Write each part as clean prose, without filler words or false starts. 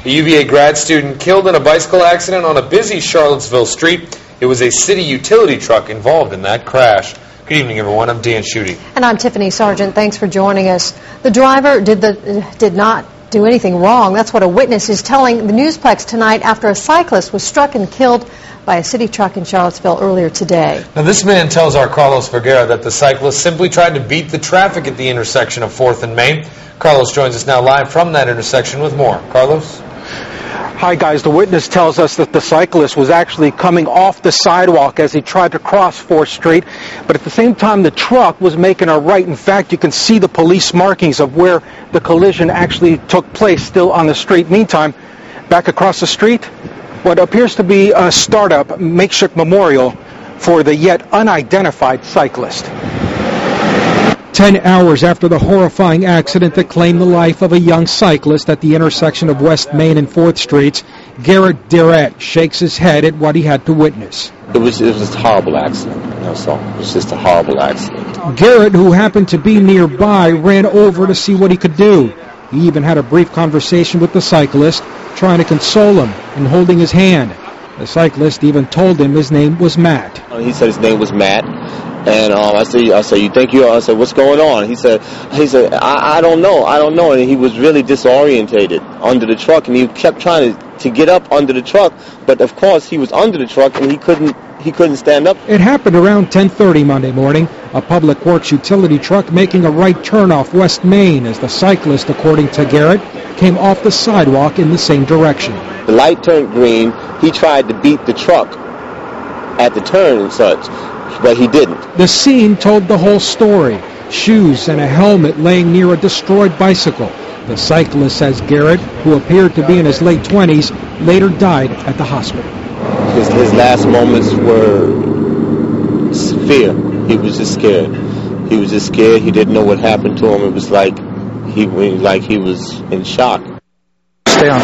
A UVA grad student killed in a bicycle accident on a busy Charlottesville street. It was a city utility truck involved in that crash. Good evening, everyone. I'm Dan Schutte. And I'm Tiffany Sargent. Thanks for joining us. The driver did not do anything wrong. That's what a witness is telling the Newsplex tonight after a cyclist was struck and killed by a city truck in Charlottesville earlier today. Now, this man tells our Carlos Vergara that the cyclist simply tried to beat the traffic at the intersection of 4th and Main. Carlos joins us now live from that intersection with more. Carlos? Hi, guys. The witness tells us that the cyclist was actually coming off the sidewalk as he tried to cross 4th Street, but at the same time the truck was making a right. In fact, you can see the police markings of where the collision actually took place still on the street. Meantime, back across the street, what appears to be a startup makeshift memorial for the yet unidentified cyclist. 10 hours after the horrifying accident that claimed the life of a young cyclist at the intersection of West Main and 4th Streets, DURRETTE shakes his head at what he had to witness. It was just a horrible accident. That's all. It was just a horrible accident. Garrett, who happened to be nearby, ran over to see what he could do. He even had a brief conversation with the cyclist, trying to console him and holding his hand. The cyclist even told him his name was Matt. He said his name was Matt, and I said, you think you are? I said, what's going on? He said, I don't know, and he was really disorientated under the truck, and he kept trying to get up under the truck, but of course he was under the truck and he couldn't stand up. It happened around 10:30 Monday morning. A public works utility truck making a right turn off West Main as the cyclist, according to Garrett, came off the sidewalk in the same direction. The light turned green. He tried to beat the truck at the turn and such, but he didn't. The scene told the whole story. Shoes and a helmet laying near a destroyed bicycle. The cyclist, says Garrett, who appeared to be in his late 20s, later died at the hospital. His last moments were fear. He was just scared. He was just scared. He didn't know what happened to him. It was like he was in shock. Stay on.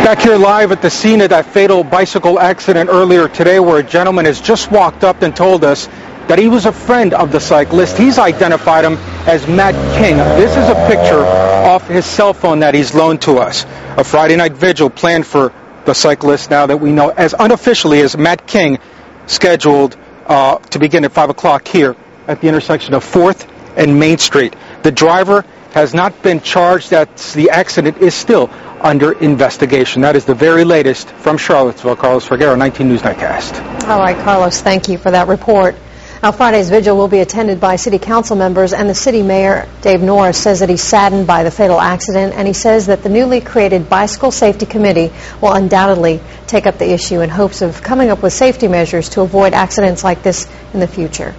Back here live at the scene of that fatal bicycle accident earlier today, where a gentleman has just walked up and told us that he was a friend of the cyclist. He's identified him as Matt King. This is a picture off his cell phone that he's loaned to us. A Friday night vigil planned for the cyclist, now that we know as unofficially as Matt King, scheduled to begin at 5 o'clock here at the intersection of 4th and Main Street. The driver has not been charged. The accident is still under investigation. That is the very latest from Charlottesville. Carlos Vergara, 19 News Nightcast. All right, Carlos, thank you for that report. Now, Friday's vigil will be attended by city council members, and the city mayor, Dave Norris, says that he's saddened by the fatal accident, and he says that the newly created Bicycle Safety Committee will undoubtedly take up the issue in hopes of coming up with safety measures to avoid accidents like this in the future.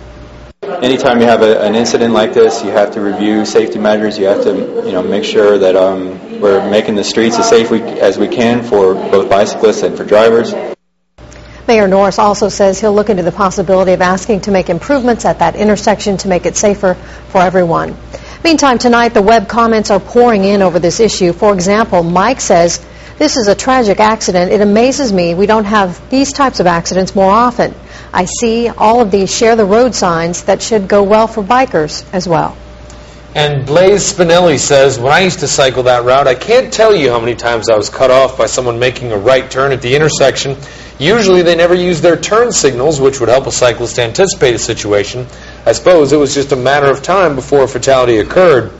Anytime you have an incident like this, you have to review safety measures. You have to, make sure that we're making the streets as safe as we can for both bicyclists and for drivers. Mayor Norris also says he'll look into the possibility of asking to make improvements at that intersection to make it safer for everyone. Meantime, tonight the web comments are pouring in over this issue. For example, Mike says, "This is a tragic accident. It amazes me we don't have these types of accidents more often. I see all of these share the road signs that should go well for bikers as well." And Blaze Spinelli says, "When I used to cycle that route, I can't tell you how many times I was cut off by someone making a right turn at the intersection. Usually they never use their turn signals, which would help a cyclist anticipate a situation. I suppose it was just a matter of time before a fatality occurred."